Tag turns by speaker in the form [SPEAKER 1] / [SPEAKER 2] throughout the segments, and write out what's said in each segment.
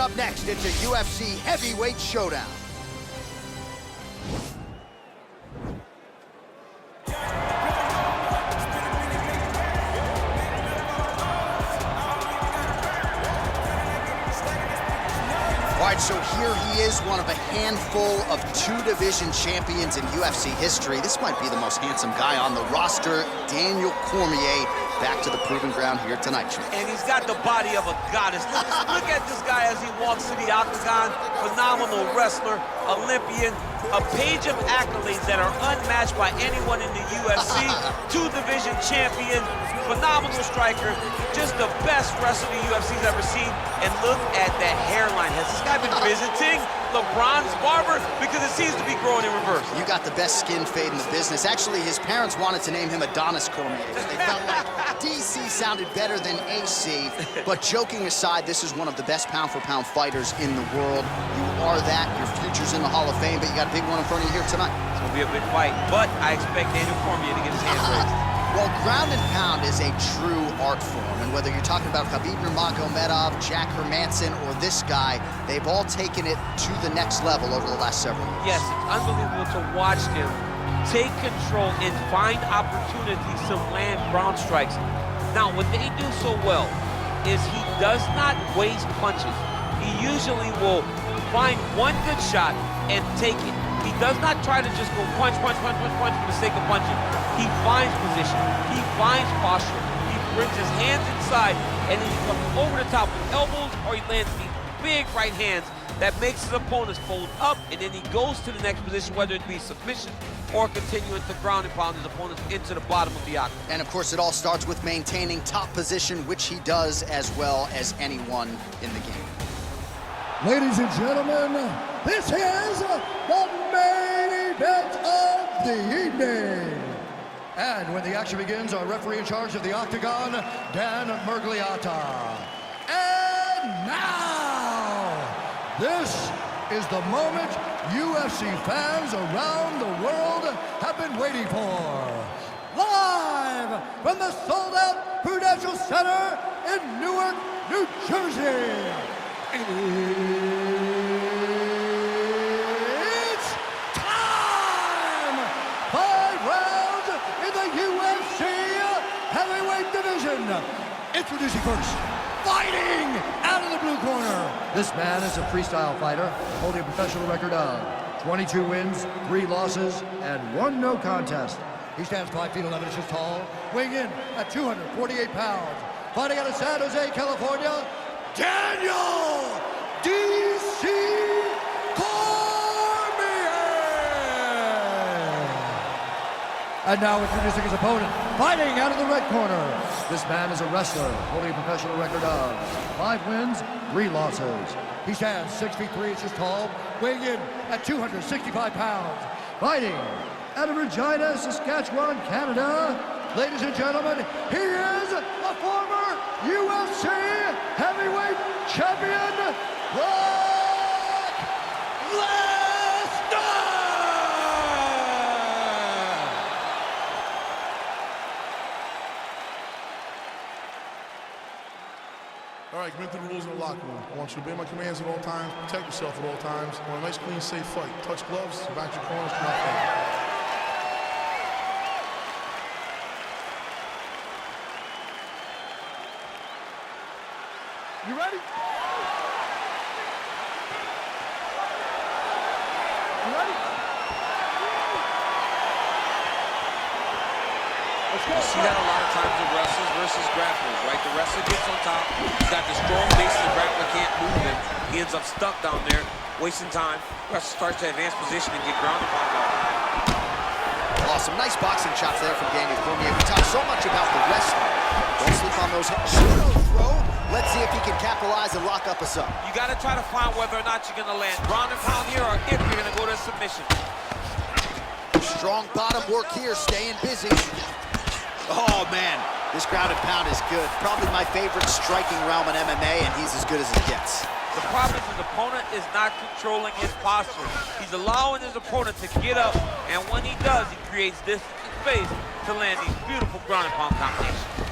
[SPEAKER 1] up next, it's a UFC heavyweight showdown. All right, so here he is, one of a handful of two-division champions in UFC history. This might be the most handsome guy on the roster, Daniel Cormier, back to the proving ground here tonight, Trent.
[SPEAKER 2] And he's got the body of a goddess. Look at this guy as he walks to the octagon. Phenomenal wrestler, Olympian, a page of accolades that are unmatched by anyone in the UFC. Two-division champion, phenomenal striker, just the best wrestler the UFC's ever seen. And look at that hairline. Has this guy been visiting LeBron's barber? Because it seems to be growing in reverse.
[SPEAKER 1] You got the best skin fade in the business. Actually, his parents wanted to name him Adonis Cormier. They felt like DC sounded better than AC. But joking aside, this is one of the best pound-for-pound fighters in the world. You are that. Your future's in the Hall of Fame, but you got a big one in front of you here tonight.
[SPEAKER 2] It's going to be a big fight, but I expect Daniel Cormier to get his hands raised.
[SPEAKER 1] Well, ground and pound is a true art form, and whether you're talking about Khabib Nurmagomedov, Jack Hermanson, or this guy, they've all taken it to the next level over the last several years.
[SPEAKER 2] Yes, it's unbelievable to watch him take control and find opportunities to land ground strikes. Now, what they do so well is he does not waste punches. He usually will find one good shot and take it. He does not try to just go punch, punch, punch, punch, punch for the sake of punching. He finds position, he finds posture, he brings his hands inside, and then he comes over the top with elbows, or he lands these big right hands that makes his opponents fold up, and then he goes to the next position, whether it be submission or continuing to ground and pound his opponents into the bottom of the octagon.
[SPEAKER 1] And of course, it all starts with maintaining top position, which he does as well as anyone in the game.
[SPEAKER 3] Ladies and gentlemen, this is the main event of the evening. And when the action begins, our referee in charge of the octagon, Dan Murgliata. And now, this is the moment UFC fans around the world have been waiting for. Live from the sold-out Prudential Center in Newark, New Jersey. It's time! 5 rounds in the UFC heavyweight division. Introducing first, fighting out of the blue corner. This man is a freestyle fighter holding a professional record of 22 wins, 3 losses, and 1 no contest. He stands 5 feet 11 inches tall, weighing in at 248 pounds. Fighting out of San Jose, California, Daniel D.C. Cormier! And now introducing his opponent, fighting out of the red corner. This man is a wrestler holding a professional record of 5 wins, 3 losses. He stands 6 feet 3 inches tall, weighing in at 265 pounds. Fighting out of Regina, Saskatchewan, Canada. Ladies and gentlemen, he is a former UFC heavyweight champion, Brock Lesnar!
[SPEAKER 4] All right, commit to the rules in the locker room. I want you to obey my commands at all times, protect yourself at all times. I want a nice, clean, safe fight. Touch gloves, back your corners, come out fight.
[SPEAKER 3] You ready? You ready? Let's go.
[SPEAKER 2] You see that a lot of times in wrestlers versus grapplers, right? The wrestler gets on top, he's got the strong base, the grappler can't move him. He ends up stuck down there, wasting time. The wrestler starts to advance position and get grounded by the
[SPEAKER 1] Awesome, nice boxing chops there from Daniel Cormier. We talk so much about the wrestler. Don't sleep on those hips. Throw. Let's see if he can capitalize and lock up a sub.
[SPEAKER 2] You got to try to find whether or not you're going to land ground and pound here or if you're going to go to submission.
[SPEAKER 1] Strong bottom work here, staying busy. Oh, man, this ground and pound is good. Probably my favorite striking realm in MMA, and he's as good as it gets.
[SPEAKER 2] The problem is his opponent is not controlling his posture. He's allowing his opponent to get up, and when he does, he creates distance and space to land these beautiful ground and pound combinations.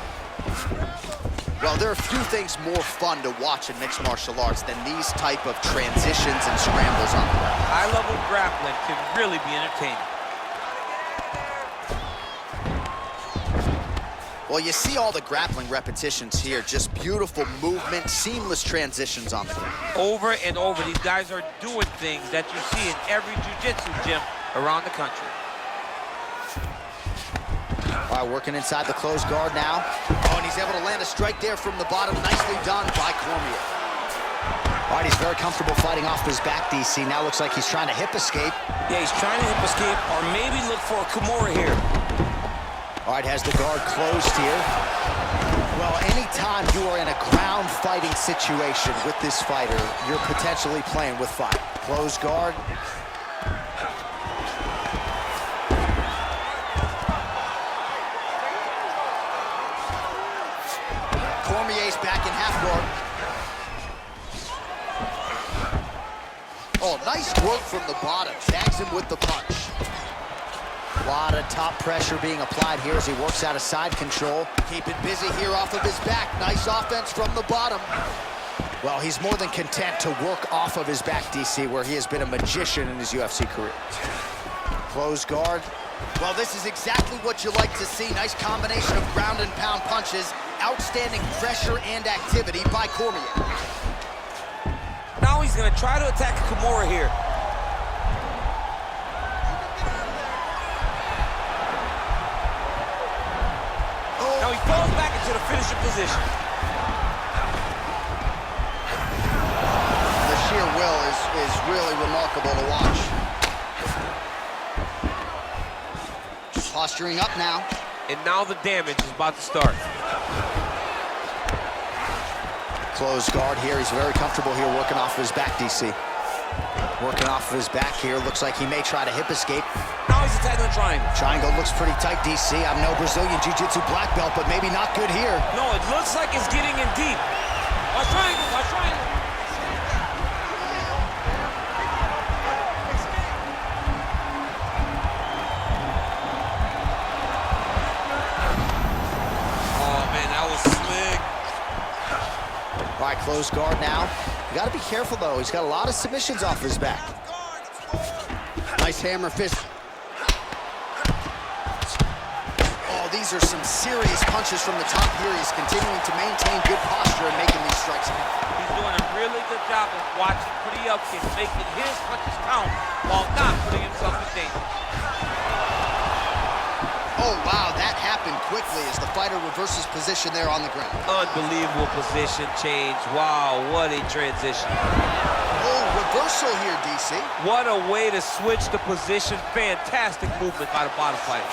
[SPEAKER 1] Well, there are few things more fun to watch in mixed martial arts than these type of transitions and scrambles on the ground.
[SPEAKER 2] High-level grappling can really be entertaining.
[SPEAKER 1] Well, you see all the grappling repetitions here. Just beautiful movement, seamless transitions on the ground.
[SPEAKER 2] Over and over, these guys are doing things that you see in every jiu-jitsu gym around the country.
[SPEAKER 1] All right, working inside the closed guard now. Oh, and he's able to land a strike there from the bottom. Nicely done by Cormier. All right, he's very comfortable fighting off his back, DC. Now looks like he's trying to hip escape.
[SPEAKER 5] Yeah, he's trying to hip escape or maybe look for a Cormier here.
[SPEAKER 1] All right, has the guard closed here. Well, anytime you are in a ground fighting situation with this fighter, you're potentially playing with fire. Closed guard. Cormier's back in half guard. Oh, nice work from the bottom. Tags him with the punch. A lot of top pressure being applied here as he works out of side control. Keeping busy here off of his back. Nice offense from the bottom. Well, he's more than content to work off of his back, DC, where he has been a magician in his UFC career. Close guard. Well, this is exactly what you like to see. Nice combination of ground and pound punches. Outstanding pressure and activity by Cormier.
[SPEAKER 5] Now he's going to try to attack a Cormier here. Now he falls back into the finishing position.
[SPEAKER 1] The sheer will is really remarkable to watch. Posturing up now.
[SPEAKER 2] And now the damage is about to start.
[SPEAKER 1] Closed guard here. He's very comfortable here working off of his back, DC. Working off of his back here. Looks like he may try to hip escape.
[SPEAKER 5] Now he's attacking the triangle.
[SPEAKER 1] Triangle looks pretty tight, DC. I'm no Brazilian Jiu-Jitsu black belt, but maybe not good here.
[SPEAKER 5] No, it looks like it's getting in deep. Watch triangle, watch triangle. Oh, man, that was slick.
[SPEAKER 1] All right, closed guard now. You got to be careful, though. He's got a lot of submissions off his back. Nice hammer fist. Oh, these are some serious punches from the top here. He's continuing to maintain good posture and making these strikes count.
[SPEAKER 2] He's doing a really good job of watching for the upkick, making his punches count while not putting himself in danger.
[SPEAKER 1] Oh, wow, that happened quickly as the fighter reverses position there on the ground.
[SPEAKER 2] Unbelievable position change. Wow, what a transition.
[SPEAKER 1] Oh, reversal here, DC.
[SPEAKER 2] What a way to switch the position. Fantastic movement by the bottom fighter.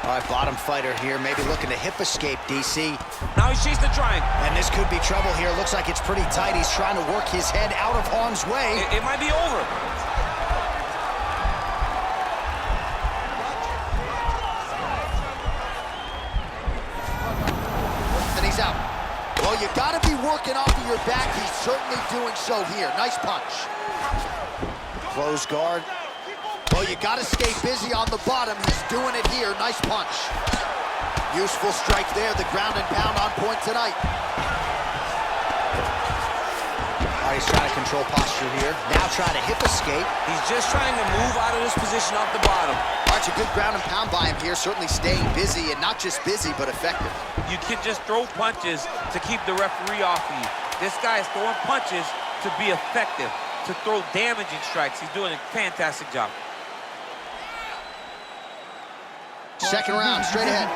[SPEAKER 1] All right, bottom fighter here, maybe looking to hip escape, DC.
[SPEAKER 5] Now he's chasing the triangle.
[SPEAKER 1] And this could be trouble here. Looks like it's pretty tight. He's trying to work his head out of harm's way.
[SPEAKER 5] It might be over.
[SPEAKER 1] And he's out. Well, you got to be working off of your back. He's certainly doing so here. Nice punch. Close guard. Well, you got to stay busy on the bottom. He's doing it here. Nice punch. Useful strike there. The ground and pound on point tonight. All right, he's trying to control posture here. Now trying to hip escape.
[SPEAKER 5] He's just trying to move out of this position off the bottom.
[SPEAKER 1] All right, a good ground and pound by him here. Certainly staying busy, and not just busy, but effective.
[SPEAKER 2] You can just throw punches to keep the referee off of you. This guy is throwing punches to be effective, to throw damaging strikes. He's doing a fantastic job.
[SPEAKER 1] Second round, straight ahead.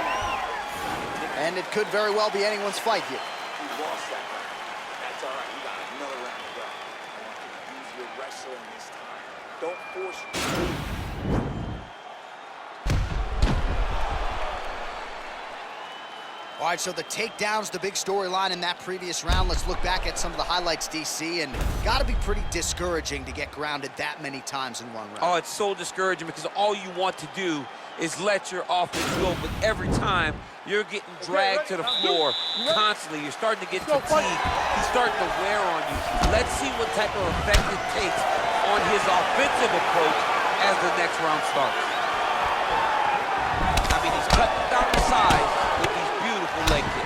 [SPEAKER 1] And it could very well be anyone's fight here.
[SPEAKER 6] You lost that round. That's all right. You got another round to go. I want you to use your wrestling this time. Don't force.
[SPEAKER 1] All right, so the takedown's the big storyline in that previous round. Let's look back at some of the highlights, DC, and got to be pretty discouraging to get grounded that many times in one round.
[SPEAKER 2] Oh, it's so discouraging because all you want to do is let your offense go, but every time you're getting dragged to the floor constantly. You're starting to get fatigued. He's starting to wear on you. Let's see what type of effect it takes on his offensive approach as the next round starts. I mean, he's cutting down the sides with these beautiful leg kicks.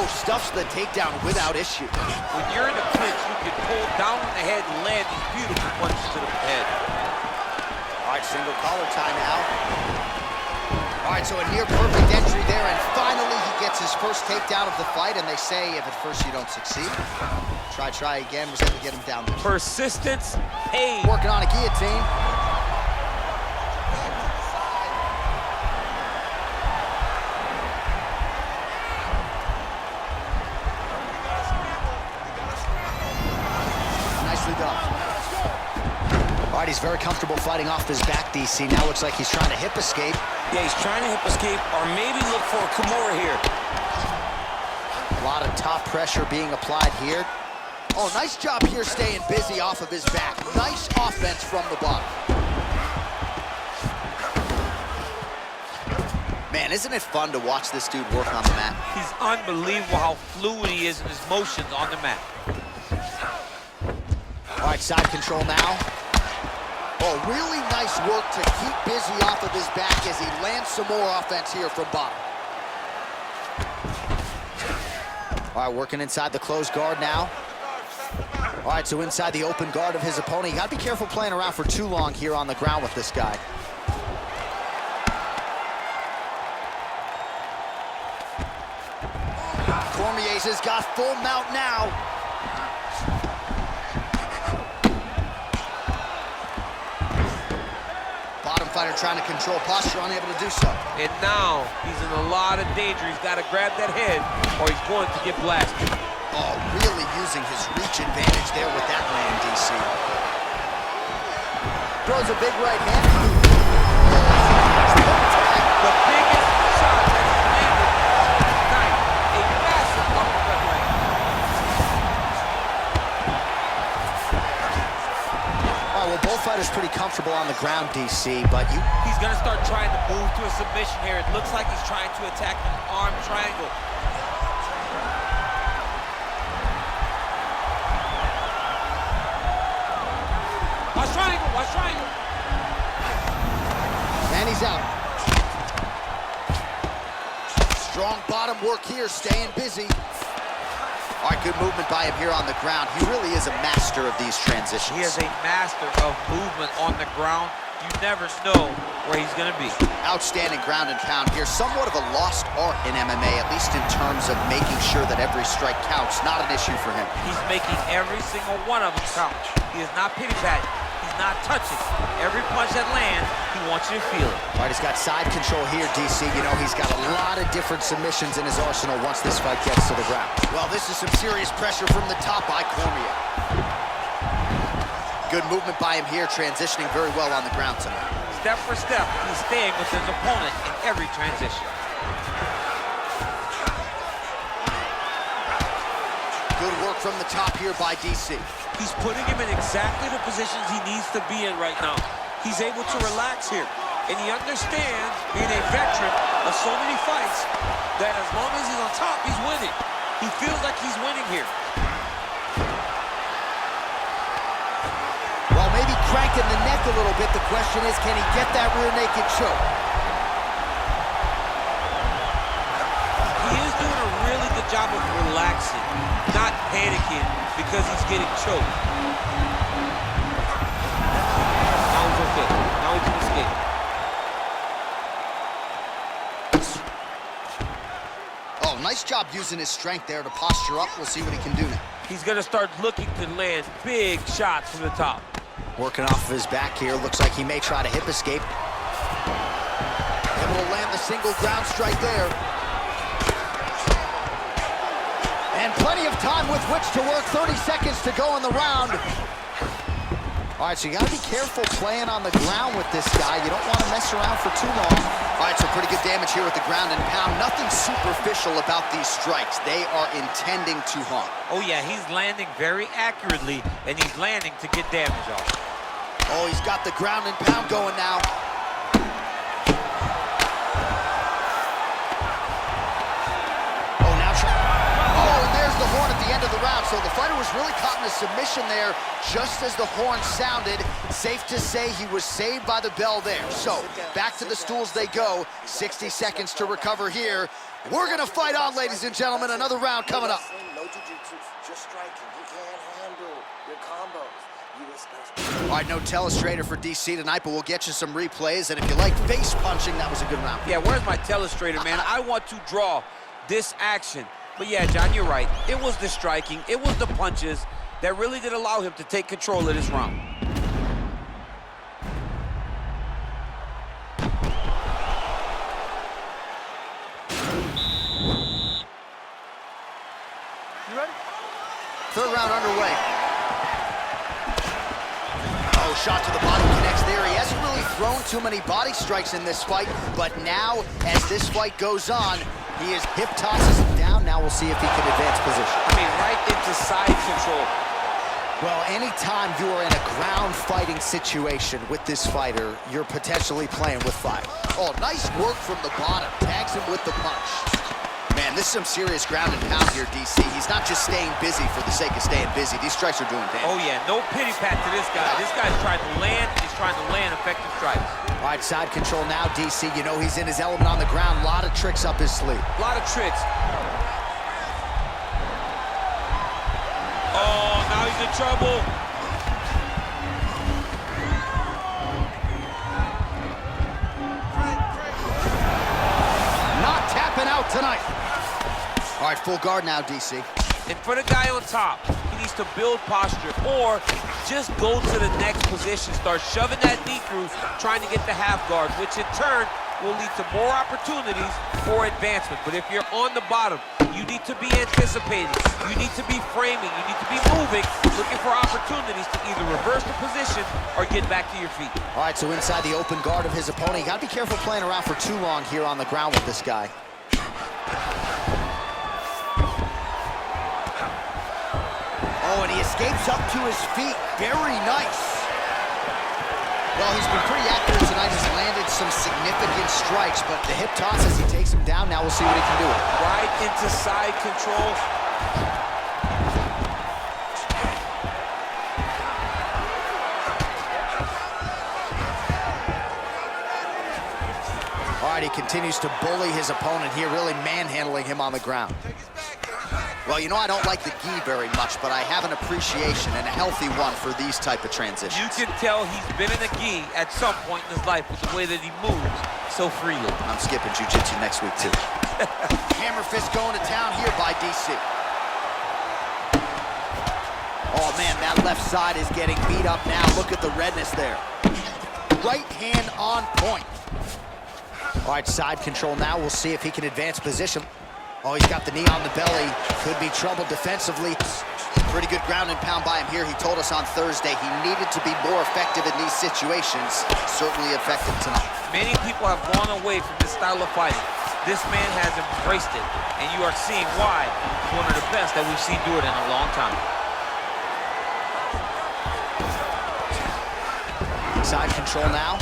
[SPEAKER 1] Oh, stuffs the takedown without issue.
[SPEAKER 2] When you're in a clinch, you can pull down on the head and land these beautiful punches to the head.
[SPEAKER 1] All right, single collar tie now. All right, so a near perfect entry there, and finally he gets his first takedown of the fight, and they say if at first you don't succeed, try again, was able to get him down there.
[SPEAKER 2] Persistence pays.
[SPEAKER 1] Working on a guillotine. Nicely done. All right, he's very comfortable fighting off his back, DC. Now looks like he's trying to hip escape.
[SPEAKER 5] Yeah, he's trying to hip escape or maybe look for a Cormier here.
[SPEAKER 1] A lot of top pressure being applied here. Oh, nice job here staying busy off of his back. Nice offense from the bottom. Man, isn't it fun to watch this dude work on the mat?
[SPEAKER 2] He's unbelievable how fluid he is in his motions on the mat.
[SPEAKER 1] All right, side control now. Oh, really nice work to keep busy off of his back as he lands some more offense here from bottom. All right, working inside the closed guard now. All right, so inside the open guard of his opponent. You gotta be careful playing around for too long here on the ground with this guy. Cormier's has got full mount now. Bottom fighter trying to control posture, unable to do so.
[SPEAKER 2] And now he's in a lot of danger. He's got to grab that head or he's going to get blasted.
[SPEAKER 1] Oh, really using his reach advantage there with that land, DC. Throws a big right hand.
[SPEAKER 2] The biggest shot that he's landed tonight. A massive uppercut land.
[SPEAKER 1] All right, well, both fighters pretty comfortable on the ground, DC, but
[SPEAKER 2] He's going to start trying to move to a submission here. It looks like he's trying to attack an arm triangle. Watch triangle.
[SPEAKER 1] And he's out. Strong bottom work here, staying busy. All right, good movement by him here on the ground. He really is a master of these transitions.
[SPEAKER 2] He is a master of movement on the ground. You never know where he's going to be.
[SPEAKER 1] Outstanding ground and pound here. Somewhat of a lost art in MMA, at least in terms of making sure that every strike counts. Not an issue for him.
[SPEAKER 2] He's making every single one of them count. He is not pity-patting. He's not touching. Every punch that lands, he wants you to feel it.
[SPEAKER 1] All right, he's got side control here, DC. You know, he's got a lot of different submissions in his arsenal once this fight gets to the ground. Well, this is some serious pressure from the top by Cormier. Good movement by him here, transitioning very well on the ground tonight.
[SPEAKER 2] Step for step, he's staying with his opponent in every transition.
[SPEAKER 1] Good work from the top here by DC.
[SPEAKER 5] He's putting him in exactly the positions he needs to be in right now. He's able to relax here. And he understands, being a veteran of so many fights, that as long as he's on top, he's winning. He feels like he's winning here.
[SPEAKER 1] Well, maybe cranking the neck a little bit. The question is, can he get that rear naked choke?
[SPEAKER 2] He is doing a really good job of relaxing, not panicking because he's getting choked. Now he's okay. Now he can escape.
[SPEAKER 1] Oh, nice job using his strength there to posture up. We'll see what he can do now.
[SPEAKER 2] He's going to start looking to land big shots from the top.
[SPEAKER 1] Working off of his back here. Looks like he may try to hip escape. Able to land the single ground strike there. And plenty of time with which to work. 30 seconds to go in the round. All right, so you got to be careful playing on the ground with this guy. You don't want to mess around for too long. All right, so pretty good damage here with the ground and pound. Nothing superficial about these strikes. They are intending to harm.
[SPEAKER 2] Oh, yeah, he's landing very accurately, and he's landing to get damage off.
[SPEAKER 1] Oh, he's got the ground and pound going now. Oh, now and there's the horn at the end of the round. so the fighter was really caught in a submission there just as the horn sounded. Safe to say he was saved by the bell there. So, back to the stools they go. 60 seconds to recover here. We're gonna fight on, ladies and gentlemen. Another round coming up.
[SPEAKER 6] No jiu-jitsu, just striking. You can't handle your combos.
[SPEAKER 1] All right, no telestrator for DC tonight, but we'll get you some replays. And if you like face punching, that was a good round.
[SPEAKER 2] Yeah, where's my telestrator, man? I want to draw this action. But yeah, John, you're right. It was the striking, it was the punches that really did allow him to take control of this round.
[SPEAKER 3] You ready?
[SPEAKER 1] Third round underway. Oh, shot to the body connects there. He hasn't really thrown too many body strikes in this fight, but now, as this fight goes on, he is hip tosses him down. Now we'll see if he can advance position.
[SPEAKER 2] I mean, right into side control.
[SPEAKER 1] Well, anytime you are in a ground fighting situation with this fighter, you're potentially playing with fire. Oh, nice work from the bottom. Tags him with the punch. Man, this is some serious ground and pound here, DC. He's not just staying busy for the sake of staying busy. These strikes are doing damage.
[SPEAKER 2] Oh, yeah, no pity pat to this guy. This guy's trying to land, he's trying to land effective strikes.
[SPEAKER 1] All right, side control now, DC. You know he's in his element on the ground. A lot of tricks up his sleeve.
[SPEAKER 2] A lot of tricks. Oh, now he's in trouble.
[SPEAKER 1] Not tapping out tonight. All right, full guard now, DC.
[SPEAKER 2] And for the guy on top, he needs to build posture or just go to the next position. Start shoving that knee through, trying to get the half guard, which in turn will lead to more opportunities for advancement. But if you're on the bottom, you need to be anticipating. You need to be framing. You need to be moving, looking for opportunities to either reverse the position or get back to your feet.
[SPEAKER 1] All right, so inside the open guard of his opponent, you got to be careful playing around for too long here on the ground with this guy. Oh, and he escapes up to his feet. Very nice. Well, he's been pretty accurate tonight. He's landed some significant strikes, but the hip toss as he takes him down, now we'll see what he can do with it.
[SPEAKER 2] Right into side control.
[SPEAKER 1] All right, he continues to bully his opponent here, really manhandling him on the ground. Well, you know, I don't like the gi very much, but I have an appreciation and a healthy one for these type of transitions.
[SPEAKER 2] You can tell he's been in a gi at some point in his life with the way that he moves so freely.
[SPEAKER 1] I'm skipping jiu-jitsu next week, too. Hammer fist going to town here by DC. Oh, man, that left side is getting beat up now. Look at the redness there. Right hand on point. All right, side control now. We'll see if he can advance position. Oh, he's got the knee on the belly. Could be trouble defensively. Pretty good ground and pound by him here. He told us on Thursday he needed to be more effective in these situations. Certainly effective tonight.
[SPEAKER 2] Many people have gone away from this style of fighting. This man has embraced it, and you are seeing why he's one of the best that we've seen do it in a long time.
[SPEAKER 1] Side control now.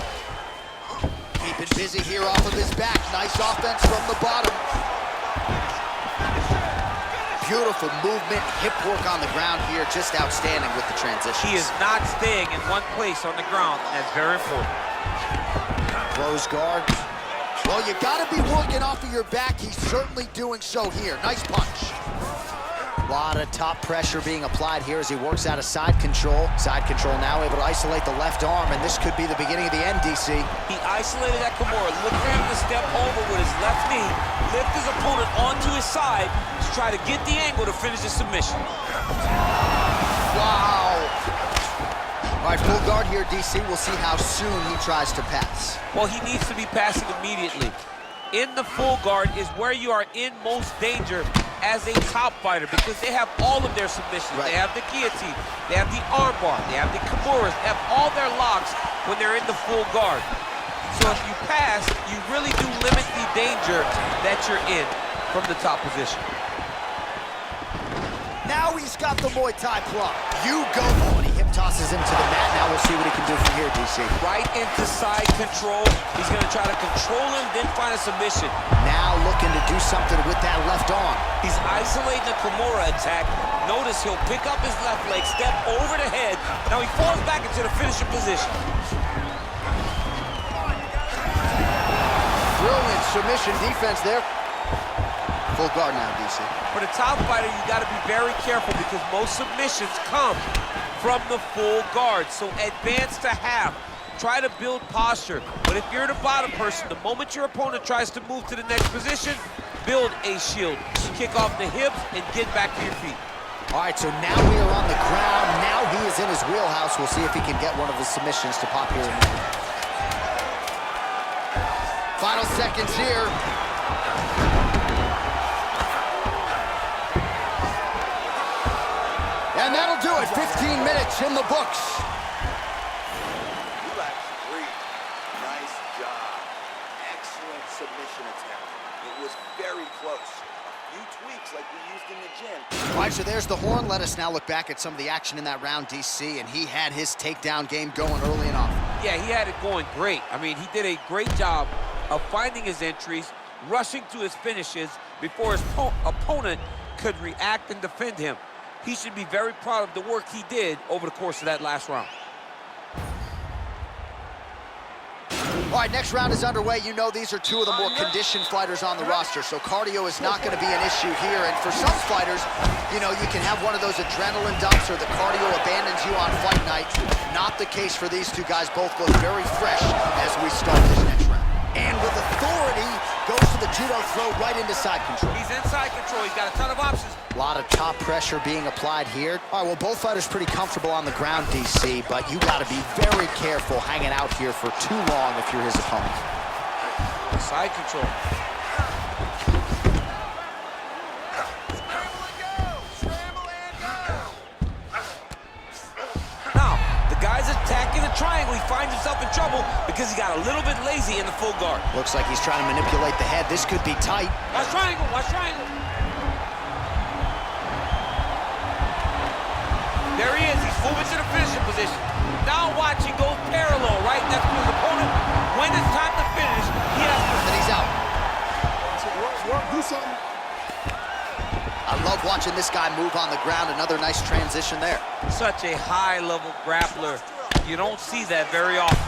[SPEAKER 1] Keeping busy here off of his back. Nice offense from the bottom. Beautiful movement, hip work on the ground here, just outstanding with the transitions.
[SPEAKER 2] He is not staying in one place on the ground, and that's very important.
[SPEAKER 1] Close guard. Well, you gotta be working off of your back. He's certainly doing so here. Nice punch. A lot of top pressure being applied here as he works out of side control. Side control now able to isolate the left arm, and this could be the beginning of the end, DC.
[SPEAKER 2] He isolated that Cormier. Look for him to step over with his left knee, lift his opponent onto his side to try to get the angle to finish the submission.
[SPEAKER 1] Wow. All right, full guard here, DC. We'll see how soon he tries to pass.
[SPEAKER 2] Well, he needs to be passing immediately. In the full guard is where you are in most danger as a top fighter because they have all of their submissions.
[SPEAKER 1] Right.
[SPEAKER 2] They have the guillotine, they have the armbar, they have the kimuras, they have all their locks when they're in the full guard. So if you pass, you really do limit the danger that you're in from the top position.
[SPEAKER 1] Now he's got the Muay Thai plug. You go. Oh, and he hip tosses him to the mat. Now we'll see what he can do from here, DC.
[SPEAKER 2] Right into side control. He's going to try to control him, then find a submission.
[SPEAKER 1] Now looking to do something with that left arm.
[SPEAKER 2] He's isolating the Kimura attack,
[SPEAKER 5] Notice he'll pick up his left leg, step over the head. Now he falls back into the finishing position.
[SPEAKER 1] Brilliant submission defense there. Full guard now, DC.
[SPEAKER 2] For the top fighter, you got to be very careful because most submissions come from the full guard. So advance to half. Try to build posture. But if you're the bottom person, the moment your opponent tries to move to the next position, build a shield. Kick off the hips and get back to your feet.
[SPEAKER 1] All right, so now we are on the ground. Now he is in his wheelhouse. We'll see if he can get one of his submissions to pop here in a minute. Final seconds here. And that'll do it. 15 minutes in the books.
[SPEAKER 6] You got 3. Nice job. Excellent submission attempt. It was very close. A few tweaks like we used in the gym.
[SPEAKER 1] All right, so there's the horn. Let us now look back at some of the action in that round, DC, and he had his takedown game going early and often.
[SPEAKER 2] Yeah, he had it going great. I mean, he did a great job of finding his entries, rushing to his finishes before his opponent could react and defend him. He should be very proud of the work he did over the course of that last round.
[SPEAKER 1] All right, next round is underway. You know these are two of the more conditioned fighters on the roster, so cardio is not going to be an issue here. And for some fighters, you know, you can have one of those adrenaline dumps or the cardio abandons you on fight night. Not the case for these two guys. Both look very fresh as we start this next round. And with authority, goes to the judo throw right into side control.
[SPEAKER 2] He's inside control. He's got a ton of options.
[SPEAKER 1] A lot of top pressure being applied here. All right, well, both fighters pretty comfortable on the ground, DC, but you got to be very careful hanging out here for too long if you're his opponent.
[SPEAKER 2] Side control. Now, the guy's attacking the triangle. He finds himself in trouble because he got a little bit lazy in the full guard.
[SPEAKER 1] Looks like he's trying to manipulate the head. This could be tight.
[SPEAKER 2] Watch triangle, watch triangle. There he is, he's moving to the finishing position. Now watch, he goes parallel, right next to his opponent. When it's time to finish, he has to...
[SPEAKER 1] And he's out.
[SPEAKER 4] Do something.
[SPEAKER 1] I love watching this guy move on the ground. Another nice transition there.
[SPEAKER 2] Such a high-level grappler. You don't see that very often.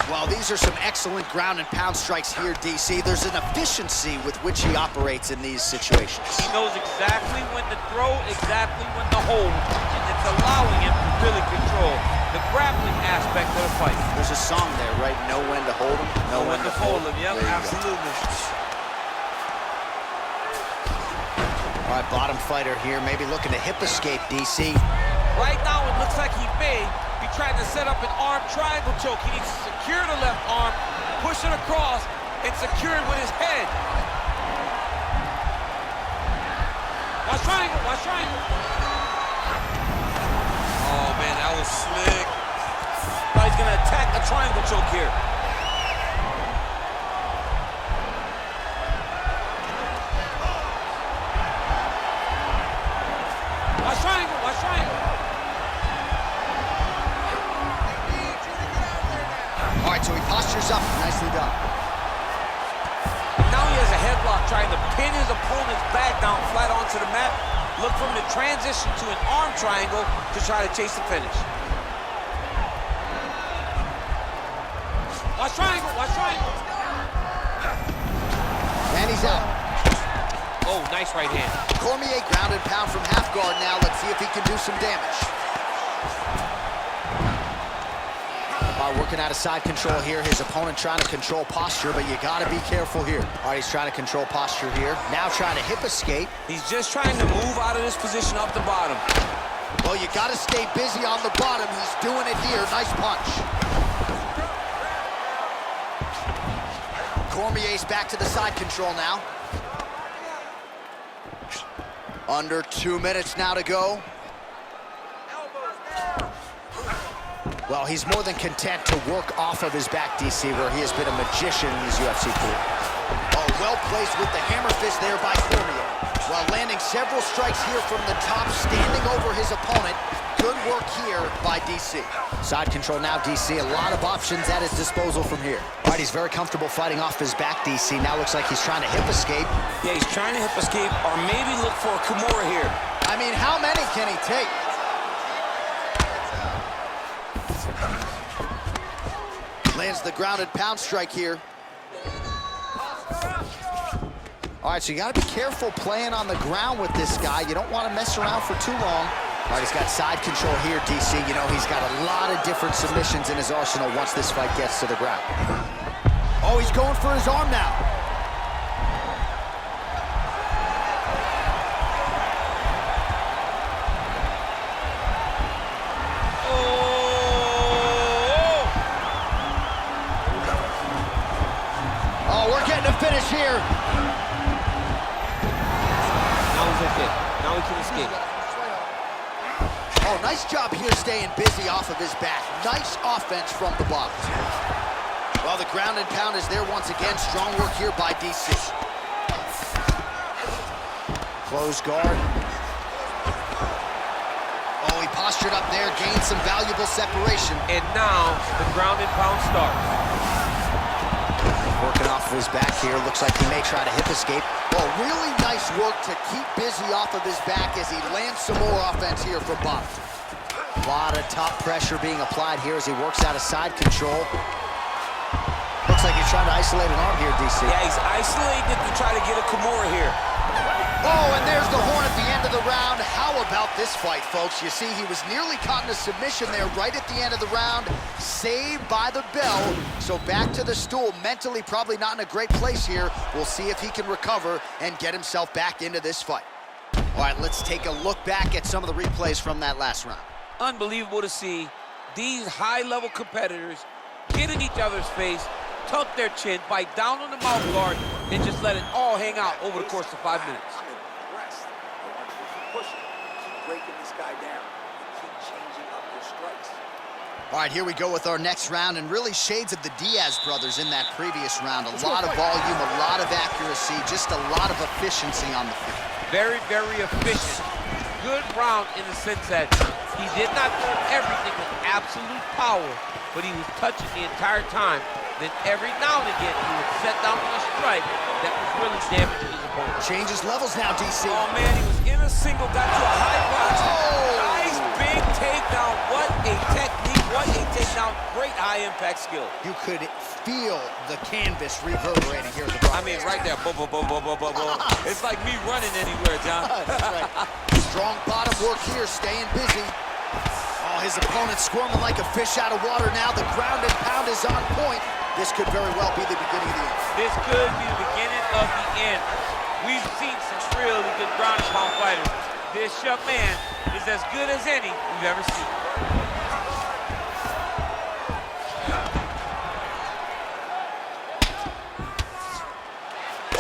[SPEAKER 1] Well, these are some excellent ground and pound strikes here, DC. There's an efficiency with which he operates in these situations.
[SPEAKER 2] He knows exactly when to throw, exactly when to hold, and it's allowing him to really control the grappling aspect of the fight.
[SPEAKER 1] There's a song there, right? Know when to hold him,
[SPEAKER 2] Know when to fold him. Yep, absolutely.
[SPEAKER 1] All right, bottom fighter here, maybe looking to hip escape, DC.
[SPEAKER 2] Right now, it looks like he may be trying to set up an arm triangle choke. He needs to secure the left arm, push it across, and secure it with his head. Watch triangle, watch triangle. Oh, man, that was slick. Now he's going to attack the triangle choke here. Watch triangle, watch triangle.
[SPEAKER 1] All right, so he postures up. Nicely done.
[SPEAKER 2] Now he has a headlock trying to pin his opponent's back down flat onto the mat. Look for him to transition to an arm triangle to try to chase the finish. Watch triangle, watch triangle.
[SPEAKER 1] And he's out.
[SPEAKER 2] Oh, nice right hand.
[SPEAKER 1] Cormier ground and pound from half guard now. Let's see if he can do some damage. Working out of side control here. His opponent trying to control posture, but you got to be careful here. All right, he's trying to control posture here. Now trying to hip escape.
[SPEAKER 5] He's just trying to move out of this position up the bottom.
[SPEAKER 1] Well, you got to stay busy on the bottom. He's doing it here. Nice punch. Cormier's back to the side control now. Under 2 minutes now to go. Well, he's more than content to work off of his back, DC, where he has been a magician in his UFC career. Oh, well placed with the hammer fist there by Cormier. While landing several strikes here from the top, standing over his opponent. Good work here by DC. Side control now, DC. A lot of options at his disposal from here. All right, he's very comfortable fighting off his back, DC. Now looks like he's trying to hip escape.
[SPEAKER 5] Yeah, he's trying to hip escape or maybe look for a Kimura here.
[SPEAKER 1] I mean, how many can he take? Lands the grounded pound strike here. All right, so you got to be careful playing on the ground with this guy. You don't want to mess around for too long. All right, he's got side control here, DC. You know, he's got a lot of different submissions in his arsenal once this fight gets to the ground. Oh, he's going for his arm now. Oh, we're getting a finish here.
[SPEAKER 2] Now he can escape.
[SPEAKER 1] Oh, nice job here staying busy off of his back. Nice offense from the bottom. Well, the ground and pound is there once again. Strong work here by DC. Close guard. Oh, he postured up there, gained some valuable separation.
[SPEAKER 2] And now the ground and pound starts.
[SPEAKER 1] Working off of his back here. Looks like he may try to hip escape. Oh, really nice work to keep busy off of his back as he lands some more offense here from bottom. A lot of top pressure being applied here as he works out of side control. Looks like he's trying to isolate an arm here, DC.
[SPEAKER 5] Yeah, he's isolating it to try to get a Cormier here.
[SPEAKER 1] Oh, and there's the horn at the end of the round. How about this fight, folks? You see, he was nearly caught in a submission there right at the end of the round. Saved by the bell. So back to the stool. Mentally probably not in a great place here. We'll see if he can recover and get himself back into this fight. All right, let's take a look back at some of the replays from that last round.
[SPEAKER 2] Unbelievable to see these high-level competitors get in each other's face, tuck their chin, bite down on the mouth guard, and just let it all hang out over the course of 5 minutes.
[SPEAKER 6] I'm impressed. I want you to keep pushing, keep breaking this guy down, and keep changing up your strikes.
[SPEAKER 1] All right, here we go with our next round, and really shades of the Diaz brothers in that previous round. A lot of volume, a lot of accuracy, just a lot of efficiency on the field.
[SPEAKER 2] Very, very efficient. Good round in the sense that he did not throw everything with absolute power, but he was touching the entire time. Then every now and again, he would set down on a strike that was really damaging his opponent.
[SPEAKER 1] Changes levels now, DC.
[SPEAKER 5] Oh, man, he was in a single, got to a high box. Nice big takedown. What a technique, what a takedown. Great high-impact skill.
[SPEAKER 1] You could feel the canvas reverberating here at the Brawl.
[SPEAKER 5] I mean, right there. Boom, boom, boom, boom, boom, boom, boom. It's like me running anywhere, John.
[SPEAKER 1] That's right. Strong bottom work here, staying busy. Oh, his opponent squirming like a fish out of water now. The ground and pound is on point. This could very well be the beginning of the end.
[SPEAKER 2] This could be the beginning of the end. We've seen some really good ground and pound fighters. This young man is as good as any we've ever seen.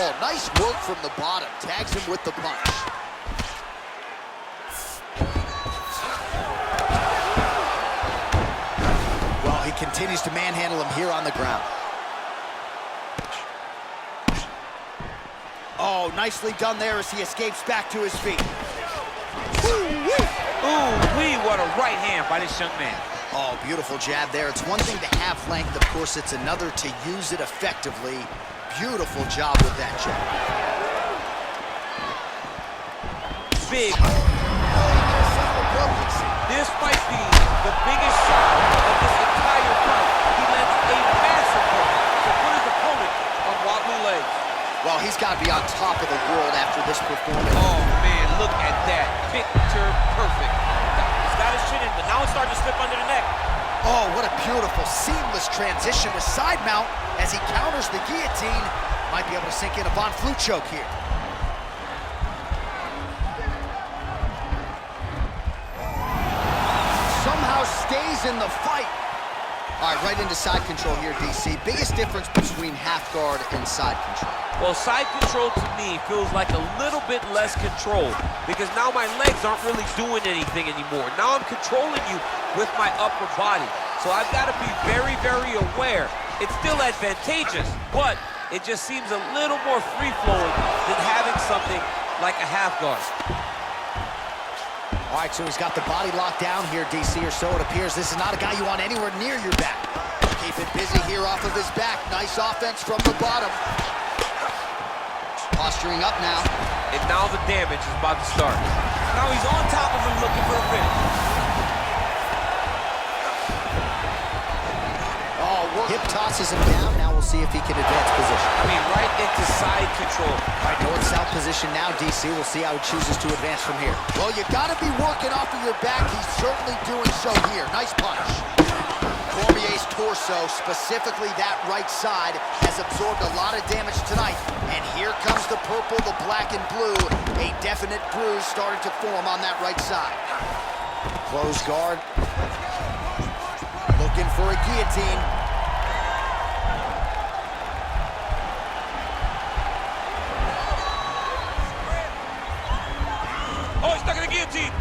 [SPEAKER 1] Oh, nice work from the bottom. Tags him with the punch. Well, he continues to manhandle him here on the ground. Oh, nicely done there as he escapes back to his feet.
[SPEAKER 2] Ooh-wee, what a right hand by this young man.
[SPEAKER 1] Oh, beautiful jab there. It's one thing to have length, of course, it's another to use it effectively. Beautiful job with that jab.
[SPEAKER 2] Big. This might be the biggest shot of this entire fight. He lands a massive hook to put his opponent on wobbly legs.
[SPEAKER 1] Well, he's got to be on top of the world after this performance.
[SPEAKER 2] Oh, man, look at that. Picture perfect. He's got his chin in, but now it's starting to slip under the neck.
[SPEAKER 1] Oh, what a beautiful, seamless transition to side mount as he counters the guillotine. Might be able to sink in a Von Flue choke here. Somehow stays in the fight. All right, right into side control here, DC. Biggest difference between half guard and side control.
[SPEAKER 2] Well, side control to me feels like a little bit less control because now my legs aren't really doing anything anymore. Now I'm controlling you with my upper body. So I've got to be very, very aware. It's still advantageous, but it just seems a little more free-flowing than having something like a half guard.
[SPEAKER 1] All right, so he's got the body locked down here, DC, or so it appears. This is not a guy you want anywhere near your back. Keep it busy here off of his back. Nice offense from the bottom. Posturing up now.
[SPEAKER 2] And now the damage is about to start.
[SPEAKER 5] Now he's on top of him, look
[SPEAKER 1] tosses him down. Now we'll see if he can advance position.
[SPEAKER 2] I mean, right into side control.
[SPEAKER 1] All right, north-south position now, DC. We'll see how he chooses to advance from here. Well, you got to be working off of your back. He's certainly doing so here. Nice punch. Cormier's torso, specifically that right side, has absorbed a lot of damage tonight. And here comes the purple, the black, and blue. A definite bruise starting to form on that right side. Close guard. Looking for a guillotine.
[SPEAKER 5] Oh, he's stuck in the guillotine.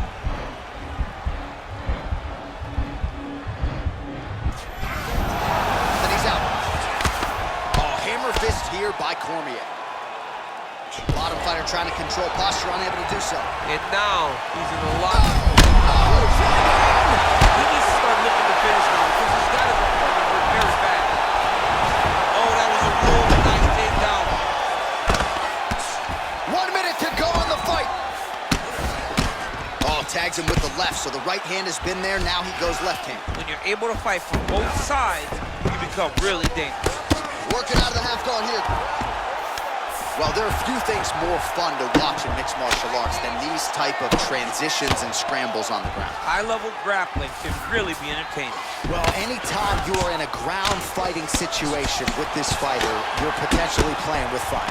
[SPEAKER 1] And he's out. Oh, hammer fist here by Cormier. Bottom fighter trying to control posture, unable to do so.
[SPEAKER 2] And now he's in a lot. He needs to start looking to finish now because he's got his opponent hurt very bad.
[SPEAKER 5] Oh, that was a real nice takedown.
[SPEAKER 1] 1 minute to go on the fight. Oh, tags him with the left, so the right hand has been there. Now he goes left hand.
[SPEAKER 2] When you're able to fight from both sides, you become really dangerous.
[SPEAKER 1] Working out of the half guard here. Well, there are few things more fun to watch in mixed martial arts than these type of transitions and scrambles on the ground.
[SPEAKER 2] High-level grappling can really be entertaining.
[SPEAKER 1] Well, anytime you are in a ground fighting situation with this fighter, you're potentially playing with fire.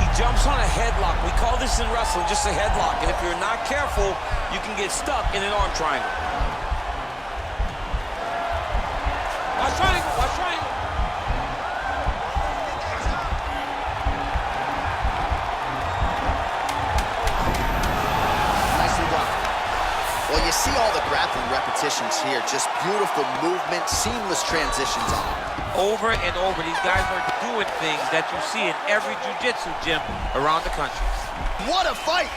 [SPEAKER 5] He jumps on a headlock. We call this in wrestling just a headlock. And if you're not careful, you can get stuck in an arm triangle. Watch triangle, watch triangle.
[SPEAKER 1] Nicely done. Well, you see all the grappling repetitions here. Just beautiful movement, seamless transitions on it.
[SPEAKER 2] Over and over, these guys are doing things that you see in every jiu-jitsu gym around the country.
[SPEAKER 1] What a fight!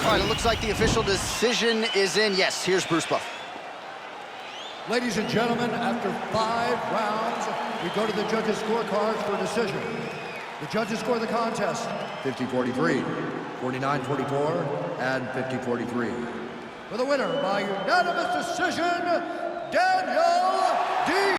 [SPEAKER 1] All right, it looks like the official decision is in. Yes, here's Bruce Buff.
[SPEAKER 3] Ladies and gentlemen, after 5 rounds, we go to the judges' scorecards for decision. The judges score the contest 50-43, 49-44, and 50-43. For the winner by unanimous decision, Daniel D.